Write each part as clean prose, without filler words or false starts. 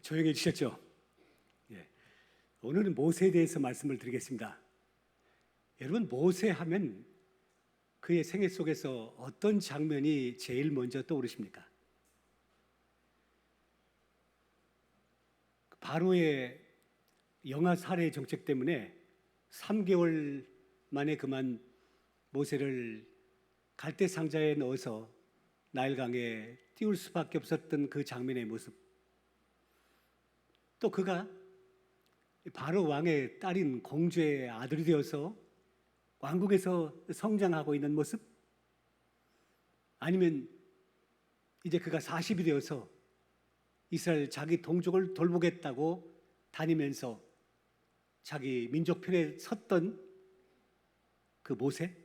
조용해지셨죠? 예. 오늘은 모세에 대해서 말씀을 드리겠습니다. 여러분, 모세 하면 그의 생애 속에서 어떤 장면이 제일 먼저 떠오르십니까? 바로의 영아 살해 정책 때문에 3개월 만에 그만 모세를 갈대 상자에 넣어서 나일강에 띄울 수밖에 없었던 그 장면의 모습, 또 그가 바로 왕의 딸인 공주의 아들이 되어서 왕국에서 성장하고 있는 모습, 아니면 이제 그가 40이 되어서 이스라엘 자기 동족을 돌보겠다고 다니면서 자기 민족 편에 섰던 그 모세,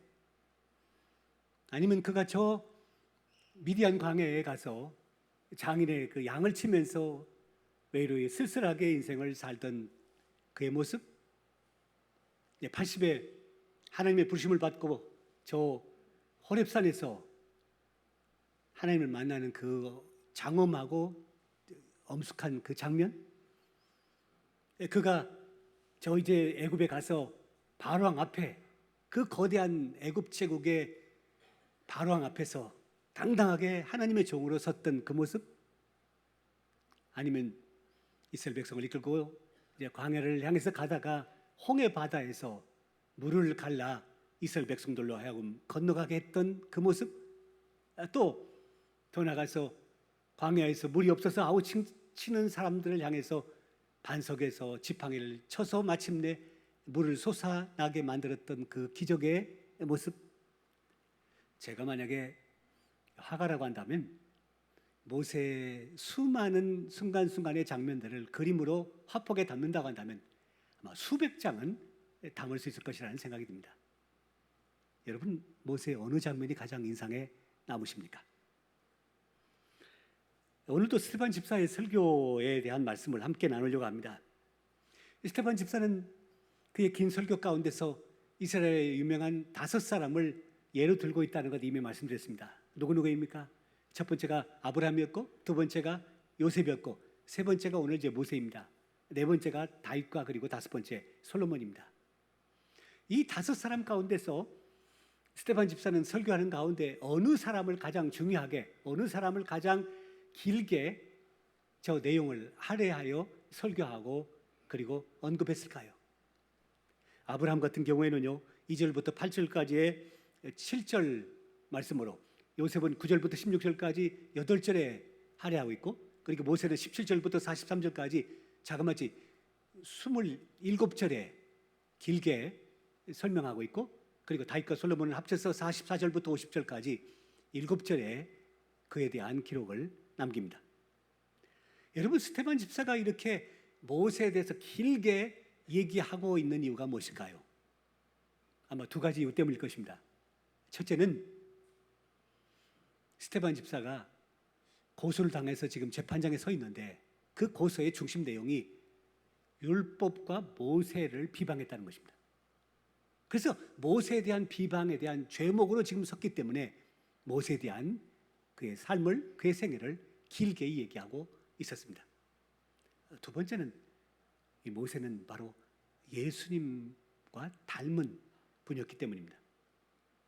아니면 그가 저 미디안 광야에 가서 장인의 그 양을 치면서 외로이 쓸쓸하게 인생을 살던 그의 모습, 80에 하나님의 부르심을 받고 저 호렙산에서 하나님을 만나는 그 장엄하고 엄숙한 그 장면, 그가 저 이제 애굽에 가서 바로왕 앞에, 그 거대한 애굽 제국의 바로왕 앞에서 당당하게 하나님의 종으로 섰던 그 모습, 아니면 이스라엘 백성을 이끌고 이제 광야를 향해서 가다가 홍해 바다에서 물을 갈라 이스라엘 백성들로 하여금 건너가게 했던 그 모습, 또 더 나가서 광야에서 물이 없어서 아우치는 사람들을 향해서 반석에서 지팡이를 쳐서 마침내 물을 솟아나게 만들었던 그 기적의 모습. 제가 만약에 화가라고 한다면 모세의 수많은 순간순간의 장면들을 그림으로 화폭에 담는다고 한다면 아마 수백 장은 담을 수 있을 것이라는 생각이 듭니다. 여러분, 모세의 어느 장면이 가장 인상에 남으십니까? 오늘도 스테반 집사의 설교에 대한 말씀을 함께 나누려고 합니다. 스테반 집사는 그의 긴 설교 가운데서 이스라엘의 유명한 5사람을 예로 들고 있다는 것 이미 말씀드렸습니다. 누구입니까? 첫 번째가 아브라함이었고, 두 번째가 요셉이었고, 세 번째가 오늘 이제 모세입니다. 네 번째가 다윗과 그리고 다섯 번째 솔로몬입니다. 이 5사람 가운데서 스테반 집사는 설교하는 가운데 어느 사람을 가장 중요하게, 어느 사람을 가장 길게 저 내용을 할애하여 설교하고 그리고 언급했을까요? 아브라함 같은 경우에는요, 2절부터 8절까지의 7절 말씀으로, 요셉은 9절부터 16절까지 8절에 할애하고 있고, 그리고 모세는 17절부터 43절까지 자그마치 27절에 길게 설명하고 있고, 그리고 다윗과 솔로몬은 합쳐서 44절부터 50절까지 7절에 그에 대한 기록을 남깁니다. 여러분, 스테반 집사가 이렇게 모세에 대해서 길게 얘기하고 있는 이유가 무엇일까요? 아마 두 가지 이유 때문일 것입니다. 첫째는 스테반 집사가 고소를 당해서 지금 재판장에 서 있는데 그 고소의 중심 내용이 율법과 모세를 비방했다는 것입니다. 그래서 모세에 대한 비방에 대한 죄목으로 지금 섰기 때문에 모세에 대한 그의 삶을, 그의 생애를 길게 얘기하고 있었습니다. 두 번째는 이 모세는 바로 예수님과 닮은 분이었기 때문입니다.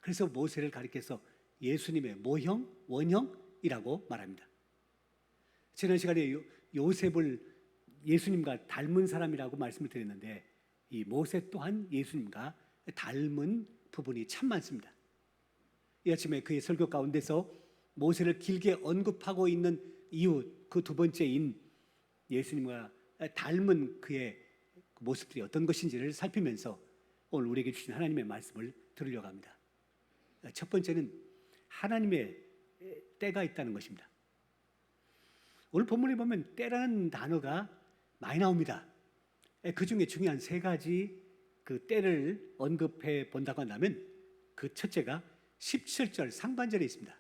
그래서 모세를 가리켜서 예수님의 모형, 원형이라고 말합니다. 지난 시간에 요셉을 예수님과 닮은 사람이라고 말씀을 드렸는데, 이 모세 또한 예수님과 닮은 부분이 참 많습니다. 이 아침에 그의 설교 가운데서 모세를 길게 언급하고 있는 이유, 그 두 번째인 예수님과 닮은 그의 모습들이 어떤 것인지를 살피면서 오늘 우리에게 주신 하나님의 말씀을 들으려고 합니다. 첫 번째는 하나님의 때가 있다는 것입니다. 오늘 본문에 보면 때라는 단어가 많이 나옵니다. 그 중에 중요한 세 가지 그 때를 언급해 본다고 한다면, 그 첫째가 17절 상반절에 있습니다.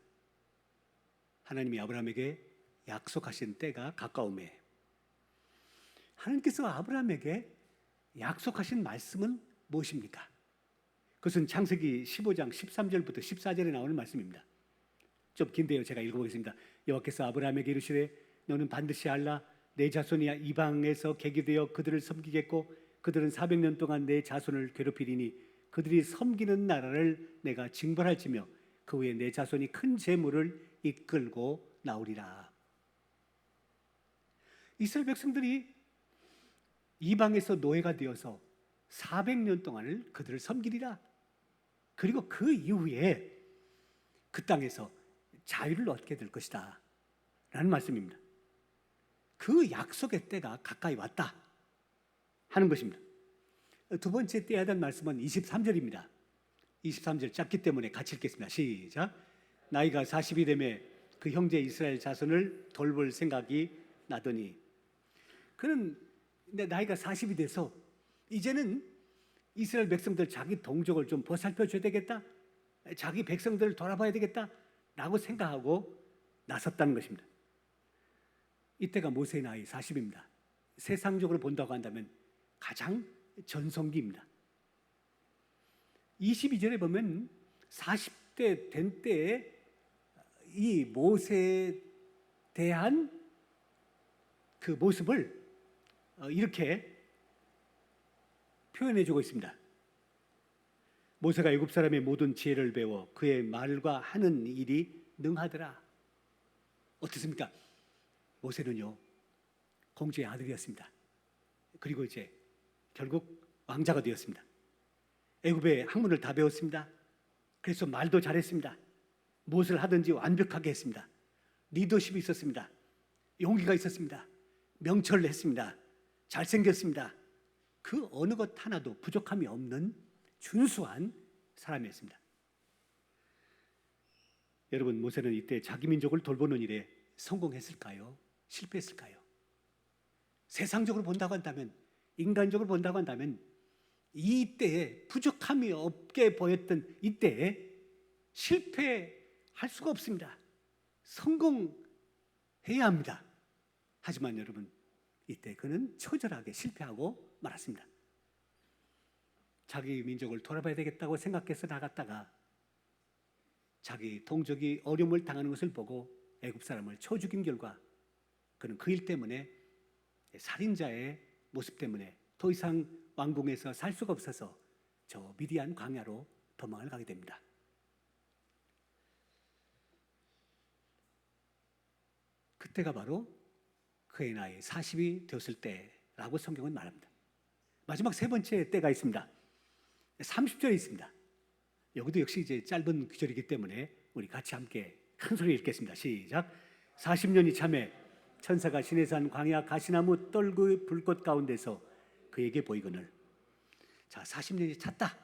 하나님이 아브라함에게 약속하신 때가 가까움에. 하나님께서 아브라함에게 약속하신 말씀은 무엇입니까? 그것은 창세기 15장 13절부터 14절에 나오는 말씀입니다. 좀 긴데요, 제가 읽어보겠습니다. 여호와께서 아브라함에게 이르시되 너는 반드시 알라 내 자손이 이방에서 계기되어 그들을 섬기겠고 그들은 400년 동안 내 자손을 괴롭히리니 그들이 섬기는 나라를 내가 징벌할지며 그 후에 내 자손이 큰 재물을 이끌고 나오리라. 이스라엘 백성들이 이방에서 노예가 되어서 400년 동안을 그들을 섬기리라. 그리고 그 이후에 그 땅에서 자유를 얻게 될 것이다 라는 말씀입니다. 그 약속의 때가 가까이 왔다 하는 것입니다. 두 번째 떼야 될 말씀은 23절입니다. 23절 짧기 때문에 같이 읽겠습니다. 시작. 나이가 40이 되매 그 형제 이스라엘 자손을 돌볼 생각이 나더니, 그는 나이가 40이 돼서 이제는 이스라엘 백성들 자기 동족을 좀 보살펴줘야 되겠다, 자기 백성들을 돌아봐야 되겠다 라고 생각하고 나섰다는 것입니다. 이때가 모세의 나이 40입니다. 세상적으로 본다고 한다면 가장 전성기입니다. 22절에 보면 40대 된 때에 이 모세에 대한 그 모습을 이렇게 표현해주고 있습니다. 모세가 애굽 사람의 모든 지혜를 배워 그의 말과 하는 일이 능하더라. 어떻습니까? 모세는요, 공주의 아들이었습니다. 그리고 이제 결국 왕자가 되었습니다. 애굽의 학문을 다 배웠습니다. 그래서 말도 잘했습니다. 무엇을 하든지 완벽하게 했습니다. 리더십이 있었습니다. 용기가 있었습니다. 명철을 했습니다. 잘생겼습니다. 그 어느 것 하나도 부족함이 없는 준수한 사람이었습니다. 여러분, 모세는 이때 자기 민족을 돌보는 일에 성공했을까요? 실패했을까요? 세상적으로 본다고 한다면, 인간적으로 본다고 한다면 이때에 부족함이 없게 보였던 이때에 실패할 수가 없습니다. 성공해야 합니다. 하지만 여러분, 이때 그는 처절하게 실패하고 말았습니다. 자기 민족을 돌아봐야 되겠다고 생각해서 나갔다가 자기 동족이 어려움을 당하는 것을 보고 애굽 사람을 쳐 죽인 결과 그는 그 일 때문에, 살인자의 모습 때문에 더 이상 왕궁에서 살 수가 없어서 저 미디안 광야로 도망을 가게 됩니다. 그때가 바로 그의 나이 40이 되었을 때라고 성경은 말합니다. 마지막 세 번째 때가 있습니다. 30절에 있습니다. 여기도 역시 이제 짧은 구절이기 때문에 우리 같이 함께 큰 소리 읽겠습니다. 시작. 40년이 참에 천사가 시내산 광야 가시나무 떨구 불꽃 가운데서 그에게 보이거늘. 자, 40년이 찼다.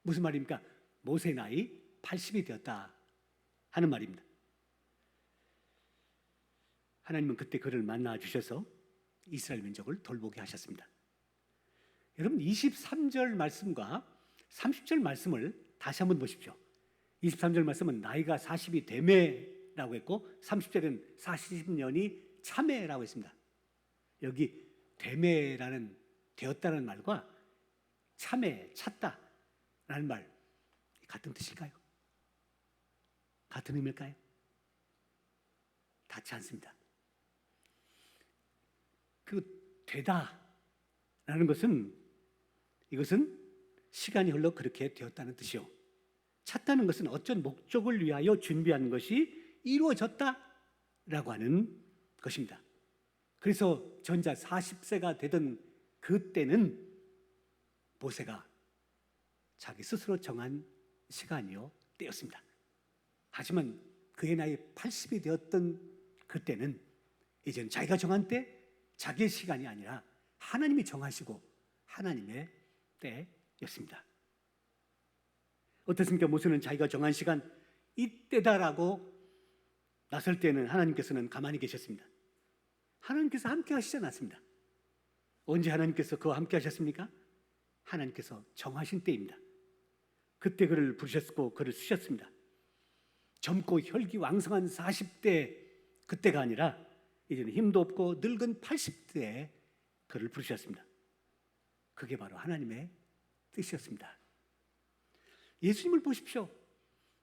무슨 말입니까? 모세 나이 80이 되었다 하는 말입니다. 하나님은 그때 그를 만나 주셔서 이스라엘 민족을 돌보게 하셨습니다. 여러분, 23절 말씀과 30절 말씀을 다시 한번 보십시오. 23절 말씀은 나이가 40이 되매라고 했고 30절은 40년이 참매라고 했습니다. 여기 되매라는, 되었다는 말과 참매, 찼다라는 말 같은 뜻일까요? 같은 의미일까요? 닿지 않습니다. 그 되다라는 것은, 이것은 시간이 흘러 그렇게 되었다는 뜻이요, 찼다는 것은 어떤 목적을 위하여 준비한 것이 이루어졌다라고 하는 것입니다. 그래서 전자 40세가 되던 그때는 모세가 자기 스스로 정한 시간이요, 때였습니다. 하지만 그의 나이 80이 되었던 그때는 이제는 자기가 정한 때, 자기의 시간이 아니라 하나님이 정하시고 하나님의 때였습니다. 어떻습니까? 모세는 자기가 정한 시간, 이때다라고 나설 때는 하나님께서는 가만히 계셨습니다. 하나님께서 함께 하시지 않았습니다. 언제 하나님께서 그와 함께 하셨습니까? 하나님께서 정하신 때입니다. 그때 그를 부르셨고 그를 쓰셨습니다. 젊고 혈기왕성한 40대 그때가 아니라 이제는 힘도 없고 늙은 80대에 그를 부르셨습니다. 그게 바로 하나님의 뜻이었습니다. 예수님을 보십시오.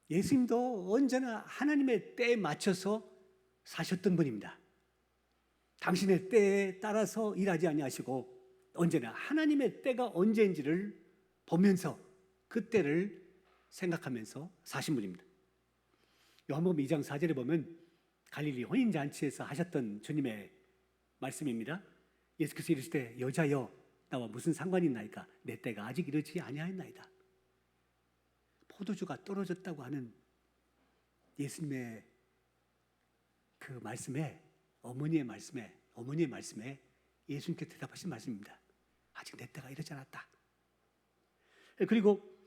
예수님도 언제나 하나님의 때에 맞춰서 사셨던 분입니다. 당신의 때에 따라서 일하지 아니하시고 언제나 하나님의 때가 언제인지를 보면서 그 때를 생각하면서 사신 분입니다. 요한복음 2장 4절에 보면 갈릴리 혼인잔치에서 하셨던 주님의 말씀입니다. 예수께서 이르시되 여자여 나와 무슨 상관이 있나이까 내 때가 아직 이르지 아니하였나이다. 포도주가 떨어졌다고 하는 예수님의 그 말씀에 어머니의 말씀에 예수님께 대답하신 말씀입니다. 아직 내 때가 이르지 않았다. 그리고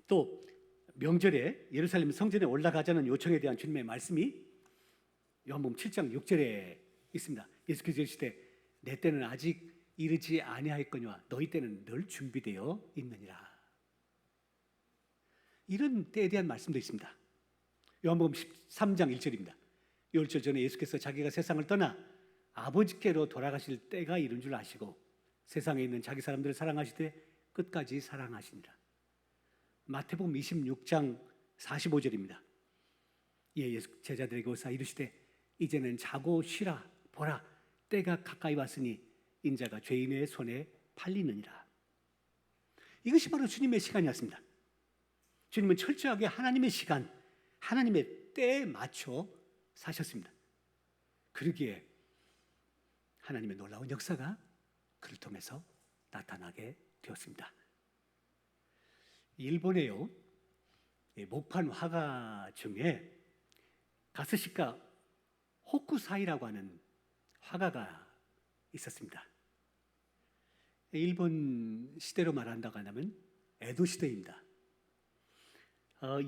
또 명절에 예루살렘 성전에 올라가자는 요청에 대한 주님의 말씀이 요한복음 7장 6절에 있습니다. 예수께서 이르시되 내 때는 아직 이르지 아니하였거니와 너희 때는 늘 준비되어 있느니라. 이런 때에 대한 말씀도 있습니다. 요한복음 13장 1절입니다. 유월절 전에 예수께서 자기가 세상을 떠나 아버지께로 돌아가실 때가 이른 줄 아시고 세상에 있는 자기 사람들을 사랑하시되 끝까지 사랑하시니라. 마태복음 26장 45절입니다. 예수 제자들에게 오사 이르시되 이제는 자고 쉬라. 보라 때가 가까이 왔으니 인자가 죄인의 손에 팔리느니라. 이것이 바로 주님의 시간이었습니다. 주님은 철저하게 하나님의 시간, 하나님의 때에 맞춰 사셨습니다. 그러기에 하나님의 놀라운 역사가 그를 통해서 나타나게 되었습니다. 일본에요, 목판 화가 중에 가스시카 호쿠사이라고 하는 화가가 있었습니다. 일본 시대로 말한다고 하면 에도 시대입니다.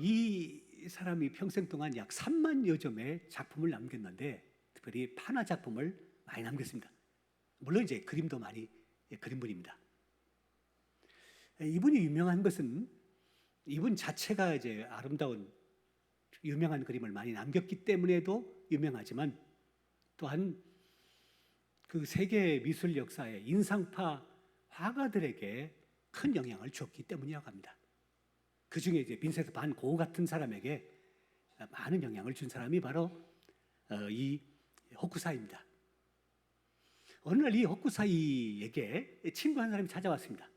이 사람이 평생 동안 약 3만여 점의 작품을 남겼는데 특별히 판화 작품을 많이 남겼습니다. 물론 이제 그림도 많이 그린 분입니다. 이분이 유명한 것은 이분 자체가 이제 아름다운 유명한 그림을 많이 남겼기 때문에도 유명하지만 또한 그 세계 미술 역사의 인상파 화가들에게 큰 영향을 줬기 때문이라고 합니다. 그 중에 이제 빈센트 반 고흐 같은 사람에게 많은 영향을 준 사람이 바로 이 호쿠사이입니다. 어느 날 이 호쿠사이에게 친구 한 사람이 찾아왔습니다.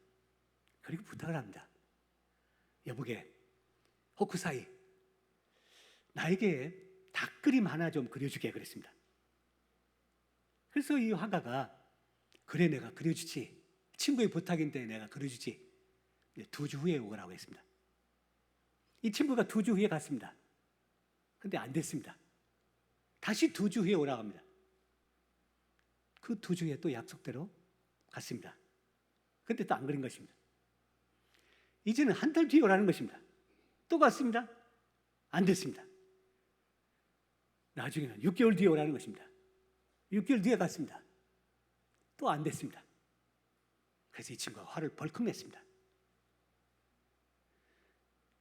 그리고 부탁을 합니다. 여보게, 호쿠사이, 나에게 닭그림 하나 좀 그려주게 그랬습니다. 그래서 이 화가가 그래 내가 그려주지. 친구의 부탁인데 내가 그려주지. 2주 후에 오라고 했습니다. 이 친구가 2주 후에 갔습니다. 근데 안 됐습니다. 다시 2주 후에 오라고 합니다. 그 2주 후에 또 약속대로 갔습니다. 근데 또 안 그린 것입니다. 이제는 한 달 뒤에 오라는 것입니다. 또 갔습니다. 안 됐습니다. 나중에는 6개월 뒤에 오라는 것입니다. 6개월 뒤에 갔습니다. 또 안 됐습니다. 그래서 이 친구가 화를 벌컥 냈습니다.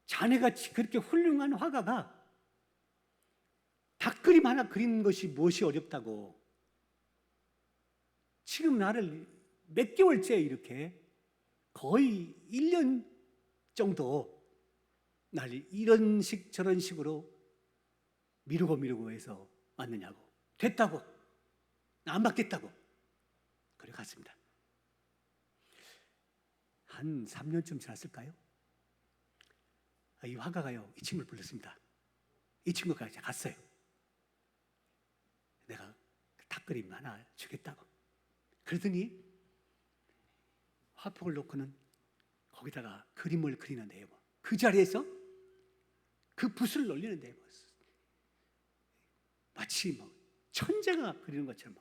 자네같이 그렇게 훌륭한 화가가 닭그림 하나 그리는 것이 무엇이 어렵다고 지금 나를 몇 개월째 이렇게 거의 1년 정도 날 이런 식 저런 식으로 미루고 해서 왔느냐고. 됐다고. 안 받겠다고. 그래 갔습니다. 한 3년쯤 지났을까요? 이 화가가요, 이 친구를 불렀습니다. 이 친구가 이제 갔어요. 내가 닭그림 하나 주겠다고. 그러더니 화폭을 놓고는 거기다가 그림을 그리는데요. 그 자리에서 그 붓을 놀리는데요. 마치 천재가 그리는 것처럼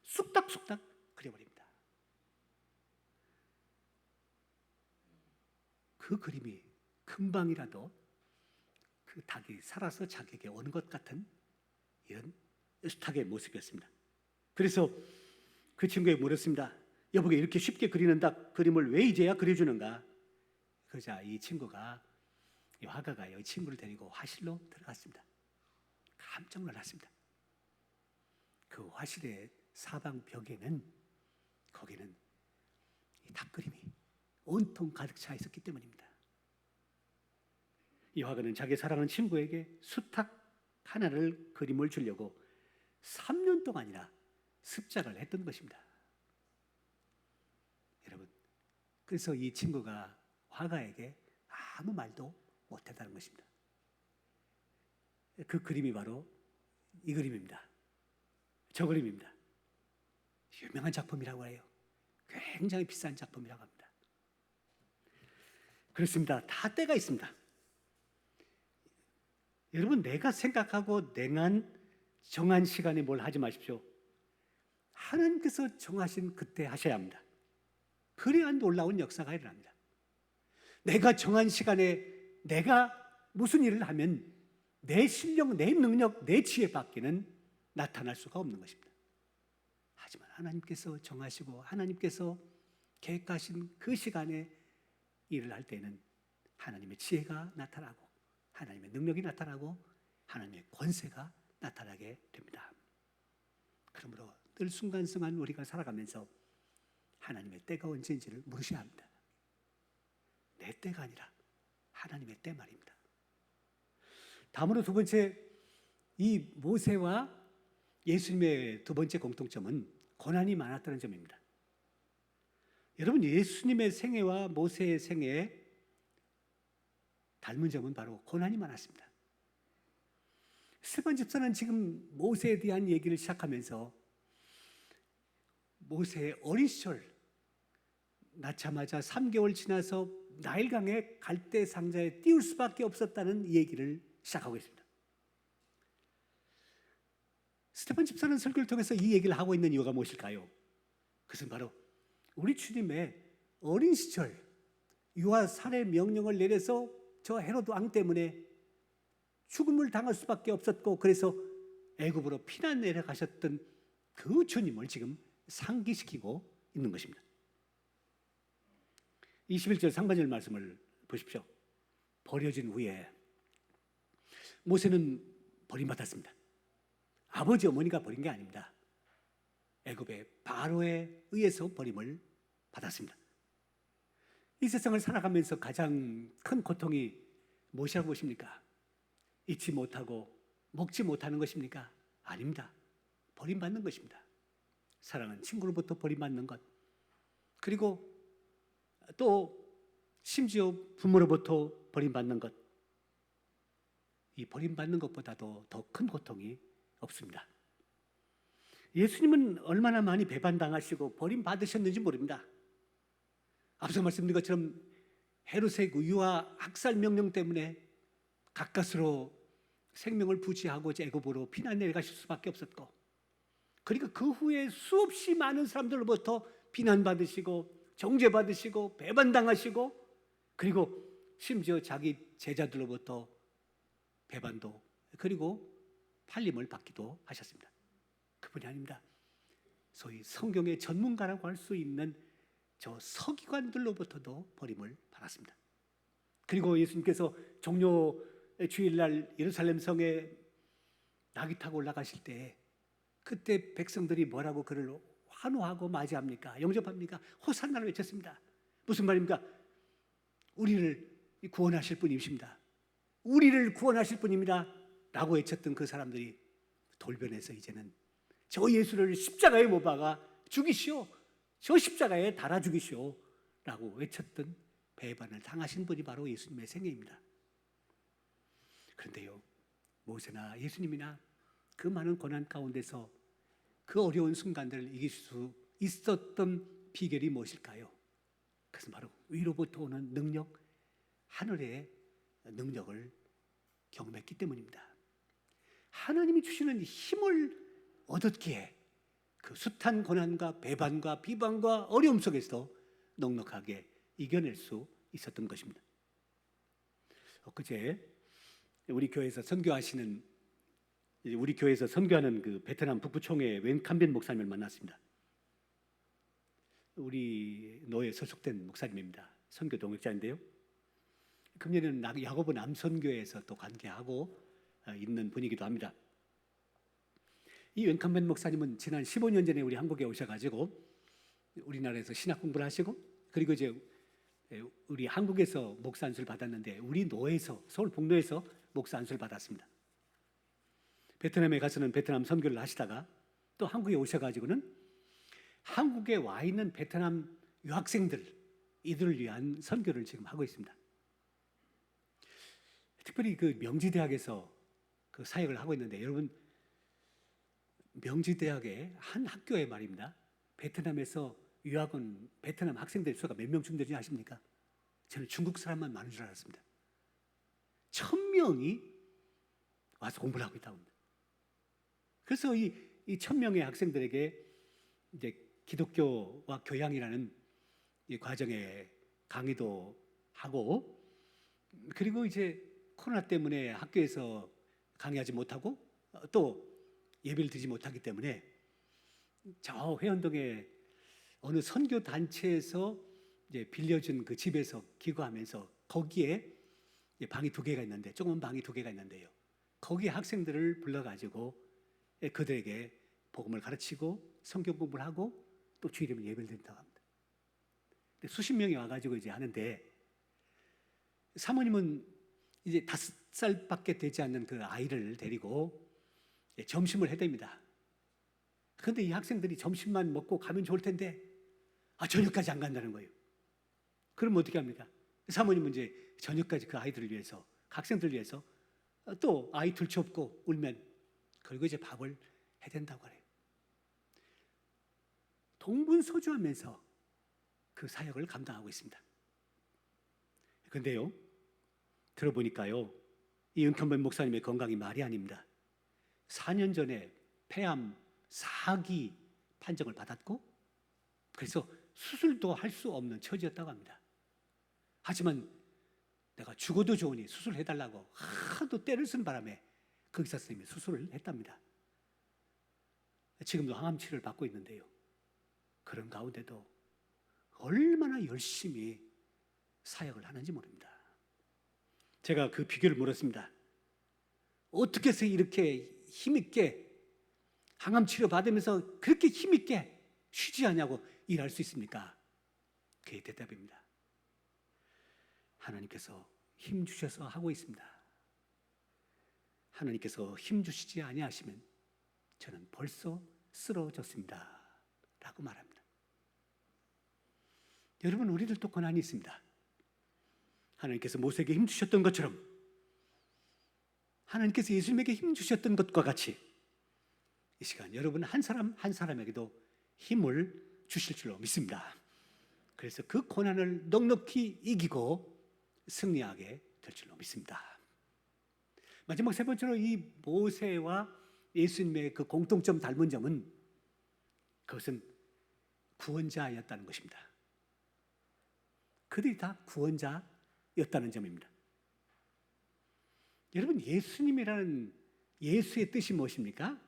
쑥닥쑥닥 그려버립니다. 그 그림이 금방이라도 그 닭이 살아서 자기에게 오는 것 같은 이런 닭의 모습이었습니다. 그래서 그 친구에게 물었습니다. 여보게, 이렇게 쉽게 그리는 닭 그림을 왜 이제야 그려주는가? 그러자 이 친구가, 이 화가가 이 친구를 데리고 화실로 들어갔습니다. 깜짝 놀랐습니다. 그 화실의 사방 벽에는, 거기는 이 닭그림이 온통 가득 차 있었기 때문입니다. 이 화가는 자기 사랑하는 친구에게 수탉 하나를 그림을 주려고 3년 동안이나 습작을 했던 것입니다. 여러분, 그래서 이 친구가 화가에게 아무 말도 못했다는 것입니다. 그 그림이 바로 이 그림입니다. 저 그림입니다. 유명한 작품이라고 해요. 굉장히 비싼 작품이라고 합니다. 그렇습니다. 다 때가 있습니다. 여러분, 내가 생각하고 정한 시간에 뭘 하지 마십시오. 하나님께서 정하신 그때 하셔야 합니다. 그래야 놀라운 역사가 일어납니다. 내가 정한 시간에 내가 무슨 일을 하면 내 실력, 내 능력, 내 지혜 밖에는 나타날 수가 없는 것입니다. 하지만 하나님께서 정하시고 하나님께서 계획하신 그 시간에 일을 할 때는 하나님의 지혜가 나타나고 하나님의 능력이 나타나고 하나님의 권세가 나타나게 됩니다. 그러므로 늘 순간순간 우리가 살아가면서 하나님의 때가 언제인지를 물으셔야 합니다. 내 때가 아니라 하나님의 때 말입니다. 다음으로 두 번째, 이 모세와 예수님의 두 번째 공통점은 고난이 많았다는 점입니다. 여러분, 예수님의 생애와 모세의 생애에 닮은 점은 바로 고난이 많았습니다. 스테반 집사는 지금 모세에 대한 얘기를 시작하면서 모세의 어린 시절, 낳자마자 3개월 지나서 나일강의 갈대 상자에 띄울 수밖에 없었다는 얘기를 시작하고 있습니다. 스테반 집사는 설교를 통해서 이 얘기를 하고 있는 이유가 무엇일까요? 그것은 바로 우리 주님의 어린 시절 유아 살해 명령을 내려서 저 헤롯 왕 때문에 죽음을 당할 수밖에 없었고 그래서 애굽으로 피난 내려가셨던 그 주님을 지금 상기시키고 있는 것입니다. 21절 상반절 말씀을 보십시오. 버려진 후에 모세는 버림받았습니다. 아버지 어머니가 버린 게 아닙니다. 애굽의 바로에 의해서 버림을 받았습니다. 이 세상을 살아가면서 가장 큰 고통이 무엇이라고 보십니까? 잊지 못하고 먹지 못하는 것입니까? 아닙니다. 버림받는 것입니다. 사랑하는 친구로부터 버림받는 것, 그리고 또 심지어 부모로부터 버림받는 것, 이 버림받는 것보다도 더 큰 고통이 없습니다. 예수님은 얼마나 많이 배반당하시고 버림받으셨는지 모릅니다. 앞서 말씀드린 것처럼 헤롯의 유아 학살 명령 때문에 가까스로 생명을 부지하고 애굽으로 피난 내려가실 수밖에 없었고, 그리고 그 후에 수없이 많은 사람들로부터 비난받으시고 정죄받으시고 배반당하시고, 그리고 심지어 자기 제자들로부터 배반도 그리고 팔림을 받기도 하셨습니다. 그뿐이 아닙니다. 소위 성경의 전문가라고 할 수 있는 저 서기관들로부터도 버림을 받았습니다. 그리고 예수님께서 종료 주일날 예루살렘 성에 낙이 타고 올라가실 때 그때 백성들이 뭐라고 그를 환호하고 맞이합니까? 영접합니까? 호산나를 외쳤습니다. 무슨 말입니까? 우리를 구원하실 분이십니다. 우리를 구원하실 분입니다. 라고 외쳤던 그 사람들이 돌변해서 이제는 저 예수를 십자가에 못 박아 죽이시오, 저 십자가에 달아 죽이시오 라고 외쳤던 배반을 당하신 분이 바로 예수님의 생애입니다. 그런데요, 모세나 예수님이나 그 많은 고난 가운데서 그 어려운 순간들을 이길 수 있었던 비결이 무엇일까요? 그것은 바로 위로부터 오는 능력, 하늘의 능력을 경험했기 때문입니다. 하나님이 주시는 힘을 얻었기에 그 숱한 고난과 배반과 비방과 어려움 속에서 넉넉하게 이겨낼 수 있었던 것입니다. 엊그제 우리 교회에서 선교하는 그 베트남 북부총회 웬캄빈 목사님을 만났습니다. 우리 노에 소속된 목사님입니다. 선교 동역자인데요. 금년에는 야고보 남선교회에서 또 관계하고 있는 분이기도 합니다. 이 웬캄빈 목사님은 지난 15년 전에 우리 한국에 오셔가지고 우리나라에서 신학 공부를 하시고, 그리고 이제 우리 한국에서 목사 안수를 받았는데 우리 노에서, 서울 북노에서 목사 안수를 받았습니다. 베트남에 가서는 베트남 선교를 하시다가 또 한국에 오셔가지고는 한국에 와 있는 베트남 유학생들 이들을 위한 선교를 지금 하고 있습니다. 특별히 그 명지대학에서 그 사역을 하고 있는데, 여러분 명지대학의 한 학교에 말입니다, 베트남에서 유학 온 베트남 학생들 수가 몇 명 정도 되는지 아십니까? 저는 중국 사람만 많은 줄 알았습니다. 1000명이 와서 공부를 하고 있다고 합니다. 그래서 이 1000명의 학생들에게 이제 기독교와 교양이라는 이 과정에 강의도 하고, 그리고 이제 코로나 때문에 학교에서 강의하지 못하고 또 예배를 드리지 못하기 때문에 저 회원동에 어느 선교 단체에서 이제 빌려준 그 집에서 기거하면서, 거기에 방이 2개가 있는데, 조그만 방이 2개가 있는데요, 거기에 학생들을 불러가지고 그들에게 복음을 가르치고 성경 공부를 하고 또 주일이면 예배를 드린다고 합니다. 수십 명이 와가지고 이제 하는데, 사모님은 이제 5살밖에 되지 않는 그 아이를 데리고 점심을 해댑니다. 그런데 이 학생들이 점심만 먹고 가면 좋을 텐데 저녁까지 안 간다는 거예요. 그럼 어떻게 합니까? 사모님은 이제 저녁까지 그 아이들을 위해서, 학생들을 위해서 또 아이 들쳐업고 울면 그리고 이제 밥을 해야 된다고 그래요. 동분서주하면서 그 사역을 감당하고 있습니다. 그런데요, 들어보니까요, 이 은천범 목사님의 건강이 말이 아닙니다. 4년 전에 폐암 4기 판정을 받았고, 그래서 수술도 할 수 없는 처지였다고 합니다. 하지만 내가 죽어도 좋으니 수술해달라고 하도 때를 쓴 바람에 그 의사 선생님이 수술을 했답니다. 지금도 항암 치료를 받고 있는데요, 그런 가운데도 얼마나 열심히 사역을 하는지 모릅니다. 제가 그 비결을 물었습니다. 어떻게 해서 이렇게 힘있게 항암 치료 받으면서 그렇게 힘있게 쉬지 않냐고 일할 수 있습니까? 그의 대답입니다. 하나님께서 힘 주셔서 하고 있습니다. 하나님께서 힘 주시지 아니하시면 저는 벌써 쓰러졌습니다 라고 말합니다. 여러분, 우리들도 고난이 있습니다. 하나님께서 모세에게 힘 주셨던 것처럼 하나님께서 예수님에게 힘 주셨던 것과 같이 이 시간 여러분 한 사람 한 사람에게도 힘을 주실 줄로 믿습니다. 그래서 그 고난을 넉넉히 이기고 승리하게 될 줄로 믿습니다. 마지막 3번째로 이 모세와 예수님의 그 공통점 닮은 점은, 그것은 구원자였다는 것입니다. 그들이 다 구원자였다는 점입니다. 여러분, 예수님이라는 예수의 뜻이 무엇입니까?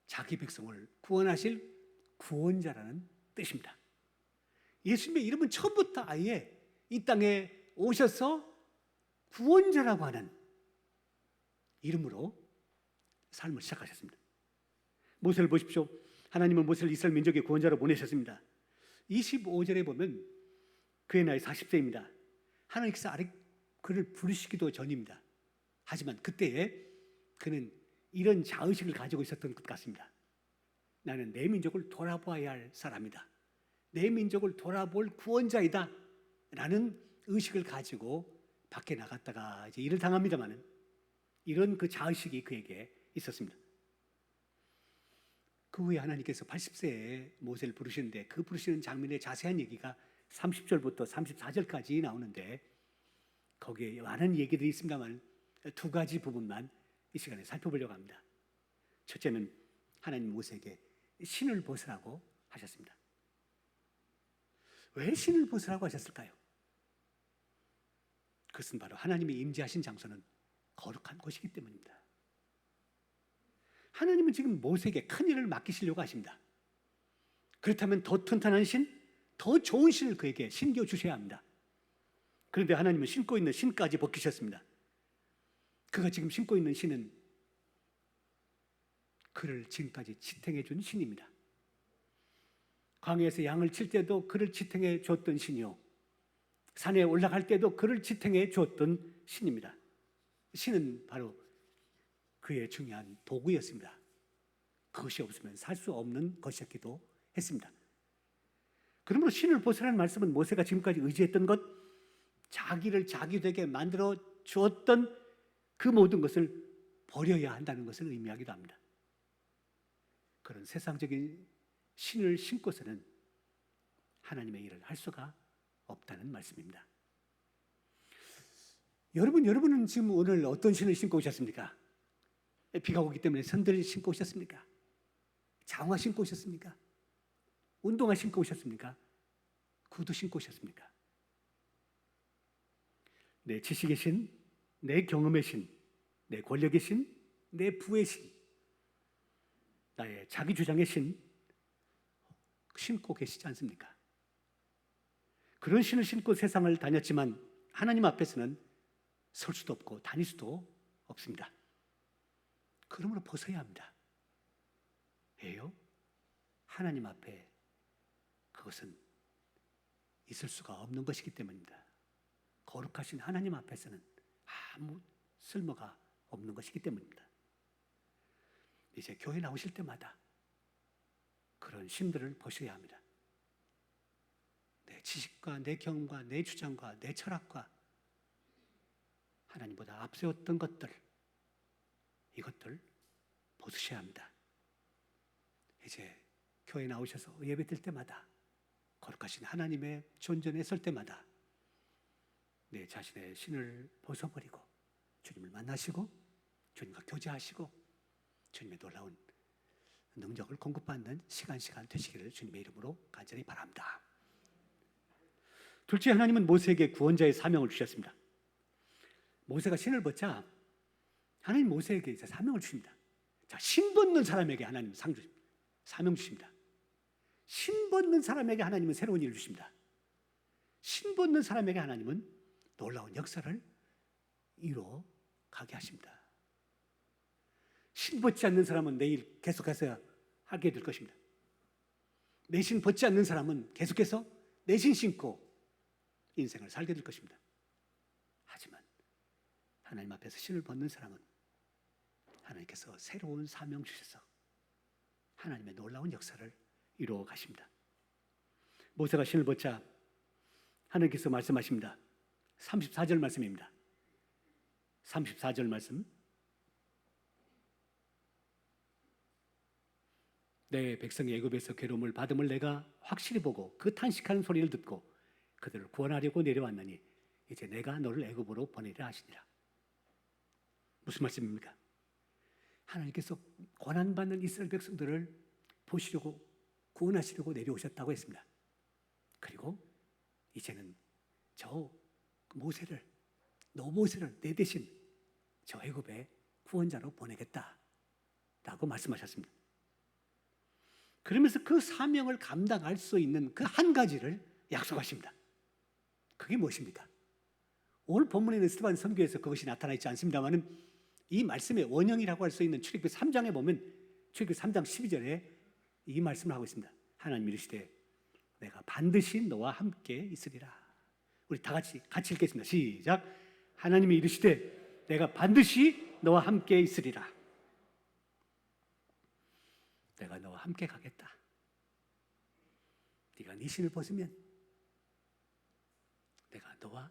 자기 백성을 구원하실 구원자라는 뜻입니다. 예수님의 이름은 처음부터 아예 이 땅에 오셔서 구원자라고 하는 이름으로 삶을 시작하셨습니다. 모세를 보십시오. 하나님은 모세를 이스라엘 민족의 구원자로 보내셨습니다. 25절에 보면 그의 나이 40세입니다. 하나님께서 아직 그를 부르시기도 전입니다. 하지만 그때에 그는 이런 자의식을 가지고 있었던 것 같습니다. 나는 내 민족을 돌아봐야 할 사람이다. 내 민족을 돌아볼 구원자이다 라는 의식을 가지고 밖에 나갔다가 이제 일을 당합니다마는, 이런 그 자의식이 그에게 있었습니다. 그 후에 하나님께서 80세에 모세를 부르시는데, 그 부르시는 장면의 자세한 얘기가 30절부터 34절까지 나오는데, 거기에 많은 얘기들이 있습니다만 2가지 부분만 이 시간에 살펴보려고 합니다. 첫째는 하나님 모세에게 신을 벗으라고 하셨습니다. 왜 신을 벗으라고 하셨을까요? 그것은 바로 하나님이 임재하신 장소는 거룩한 곳이기 때문입니다. 하나님은 지금 모세에게 큰 일을 맡기시려고 하십니다. 그렇다면 더 튼튼한 신, 더 좋은 신을 그에게 신겨 주셔야 합니다. 그런데 하나님은 신고 있는 신까지 벗기셨습니다. 그가 지금 신고 있는 신은 그를 지금까지 지탱해 준 신입니다. 광야에서 양을 칠 때도 그를 지탱해 줬던 신이요, 산에 올라갈 때도 그를 지탱해 줬던 신입니다. 신은 바로 그의 중요한 도구였습니다. 그것이 없으면 살 수 없는 것이었기도 했습니다. 그러므로 신을 벗으라는 말씀은 모세가 지금까지 의지했던 것, 자기를 자기 되게 만들어 주었던 그 모든 것을 버려야 한다는 것을 의미하기도 합니다. 그런 세상적인 신을 신고서는 하나님의 일을 할 수가 없다는 말씀입니다. 여러분은 지금 오늘 어떤 신을 신고 오셨습니까? 비가 오기 때문에 선들 신고 오셨습니까? 장화 신고 오셨습니까? 운동화 신고 오셨습니까? 구두 신고 오셨습니까? 내 지식의 신, 내 경험의 신, 내 권력의 신, 내 부의 신, 나의 자기 주장의 신 신고 계시지 않습니까? 그런 신을 신고 세상을 다녔지만 하나님 앞에서는 설 수도 없고 다닐 수도 없습니다. 그러므로 벗어야 합니다. 왜요? 하나님 앞에 그것은 있을 수가 없는 것이기 때문입니다. 거룩하신 하나님 앞에서는 아무 쓸모가 없는 것이기 때문입니다. 이제 교회 나오실 때마다 그런 신들을 벗어야 합니다. 내 지식과 내 경험과 내 주장과 내 철학과 하나님보다 앞세웠던 것들, 이것들 벗으셔야 합니다. 이제 교회 나오셔서 예배 드릴 때마다 거룩하신 하나님의 존전에 설 때마다 내 자신의 신을 벗어버리고 주님을 만나시고 주님과 교제하시고 주님의 놀라운 능력을 공급받는 시간 되시기를 주님의 이름으로 간절히 바랍니다. 둘째, 하나님은 모세에게 구원자의 사명을 주셨습니다. 모세가 신을 벗자 하나님 모세에게 이제 사명을 주십니다. 자, 신 벗는 사람에게 하나님은 사명 주십니다. 신 벗는 사람에게 하나님은 새로운 일을 주십니다. 신 벗는 사람에게 하나님은 놀라운 역사를 이루어 가게 하십니다. 신 벗지 않는 사람은 내일 계속해서 하게 될 것입니다. 내 신 벗지 않는 사람은 계속해서 내 신 신고 인생을 살게 될 것입니다. 하지만 하나님 앞에서 신을 벗는 사람은 하나님께서 새로운 사명 주셔서 하나님의 놀라운 역사를 이루어 가십니다. 모세가 신을 벗자 하나님께서 말씀하십니다. 34절 말씀입니다. 34절 말씀. 내 백성이 애굽에서 괴로움을 받음을 내가 확실히 보고 그 탄식하는 소리를 듣고 그들을 구원하려고 내려왔느니 이제 내가 너를 애굽으로 보내리라 하시니라. 무슨 말씀입니까? 하나님께서 고난받는 이스라엘 백성들을 보시려고 구원하시려고 내려오셨다고 했습니다. 그리고 이제는 모세를 내 대신 저 애굽의 구원자로 보내겠다라고 말씀하셨습니다. 그러면서 그 사명을 감당할 수 있는 그 한 가지를 약속하십니다. 그게 무엇입니까? 오늘 본문에는 스데반 선교에서 그것이 나타나 있지 않습니다만 이 말씀의 원형이라고 할 수 있는 출애굽기 3장에 보면 출애굽기 3장 12절에 이 말씀을 하고 있습니다. 하나님 이르시되 내가 반드시 너와 함께 있으리라. 우리 다 같이 읽겠습니다. 시작. 하나님이 이르시되 내가 반드시 너와 함께 있으리라. 내가 너와 함께 가겠다. 네가 네 신을 벗으면 내가 너와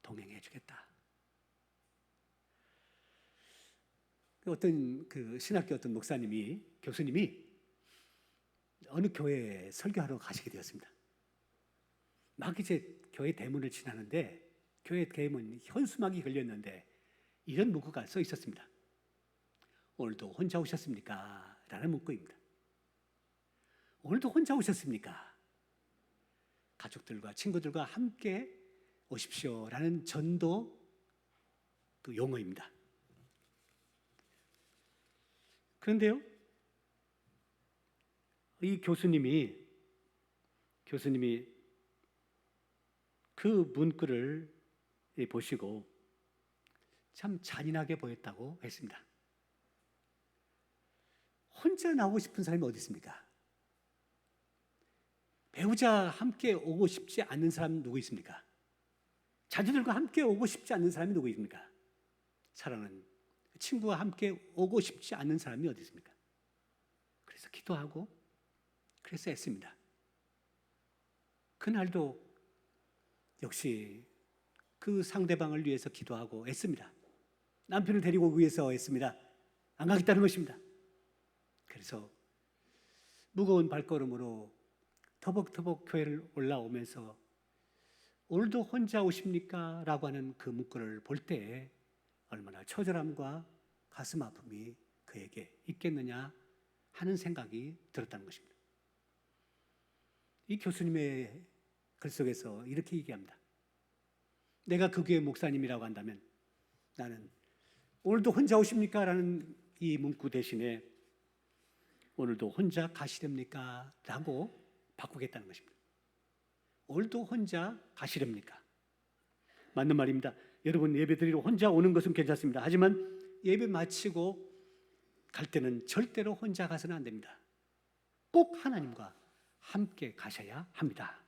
동행해 주겠다. 어떤 그 신학교 어떤 교수님이 어느 교회에 설교하러 가시게 되었습니다. 막 이제 교회 대문을 지나는데 교회 대문 현수막이 걸렸는데 이런 문구가 써 있었습니다. 오늘도 혼자 오셨습니까? 라는 문구입니다. 오늘도 혼자 오셨습니까? 가족들과 친구들과 함께 오십시오 라는 전도 그 용어입니다. 그런데요, 이 교수님이 그 문구를 보시고 참 잔인하게 보였다고 했습니다. 혼자 나오고 싶은 사람이 어디 있습니까? 배우자 함께 오고 싶지 않는 사람 누구 있습니까? 자녀들과 함께 오고 싶지 않는 사람이 누구 있습니까? 사랑하는 친구와 함께 오고 싶지 않는 사람이 어디 있습니까? 그래서 기도하고 그래서 애씁니다. 그날도 역시 그 상대방을 위해서 기도하고 애씁니다. 남편을 데리고 위해서 애씁니다. 안 가겠다는 것입니다. 그래서 무거운 발걸음으로 터벅터벅 교회를 올라오면서 오늘도 혼자 오십니까? 라고 하는 그 문구를 볼 때 얼마나 처절함과 가슴 아픔이 그에게 있겠느냐 하는 생각이 들었다는 것입니다. 이 교수님의 글 속에서 이렇게 얘기합니다. 내가 그 교회 목사님이라고 한다면 나는 오늘도 혼자 오십니까? 라는 이 문구 대신에 오늘도 혼자 가시렵니까? 라고 바꾸겠다는 것입니다. 오늘도 혼자 가시렵니까? 맞는 말입니다. 여러분 예배 드리러 혼자 오는 것은 괜찮습니다. 하지만 예배 마치고 갈 때는 절대로 혼자 가서는 안 됩니다. 꼭 하나님과 함께 가셔야 합니다.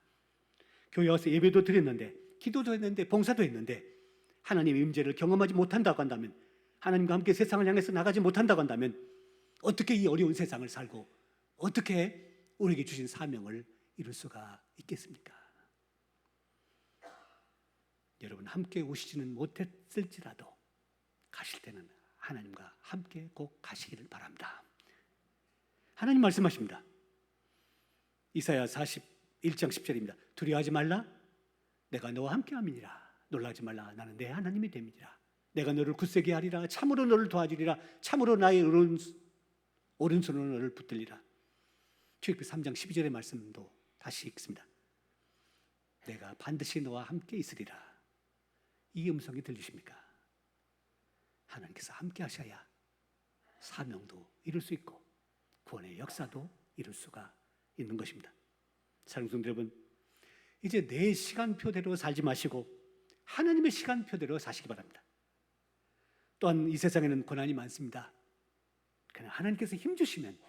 교회 와서 예배도 드렸는데 기도도 했는데 봉사도 했는데 하나님의 임재를 경험하지 못한다고 한다면, 하나님과 함께 세상을 향해서 나가지 못한다고 한다면 어떻게 이 어려운 세상을 살고 어떻게 우리에게 주신 사명을 이룰 수가 있겠습니까? 여러분 함께 오시지는 못했을지라도 가실 때는 하나님과 함께 꼭 가시기를 바랍니다. 하나님 말씀하십니다. 이사야 41장 10절입니다. 두려워하지 말라. 내가 너와 함께 함이니라. 놀라지 말라. 나는 내 하나님이 됨이니라. 내가 너를 굳세게 하리라. 참으로 너를 도와주리라. 참으로 나의 오른손으로 너를 붙들리라. 출애굽기 3장 12절의 말씀도 다시 읽습니다. 내가 반드시 너와 함께 있으리라. 이 음성이 들리십니까? 하나님께서 함께 하셔야 사명도 이룰 수 있고 구원의 역사도 이룰 수가 있는 것입니다. 사랑하는 성도 여러분, 이제 내 시간표대로 살지 마시고 하나님의 시간표대로 사시기 바랍니다. 또한 이 세상에는 고난이 많습니다. 그러나 하나님께서 힘주시면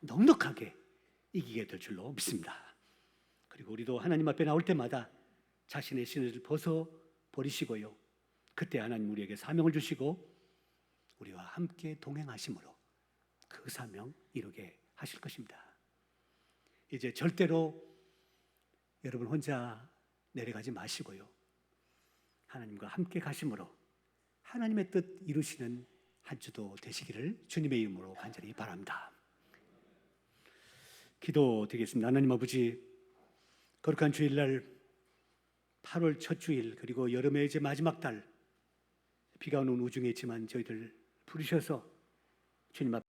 넉넉하게 이기게 될 줄로 믿습니다. 그리고 우리도 하나님 앞에 나올 때마다 자신의 신을 벗어버리시고요, 그때 하나님 우리에게 사명을 주시고 우리와 함께 동행하심으로 그 사명 이루게 하실 것입니다. 이제 절대로 여러분 혼자 내려가지 마시고요, 하나님과 함께 가심으로 하나님의 뜻 이루시는 한 주도 되시기를 주님의 이름으로 간절히 바랍니다. 기도드리겠습니다. 하나님 아버지, 거룩한 주일날 8월 첫 주일, 그리고 여름의 이제 마지막 달, 비가 오는 우중에 있지만 저희들 부르셔서 주님 앞에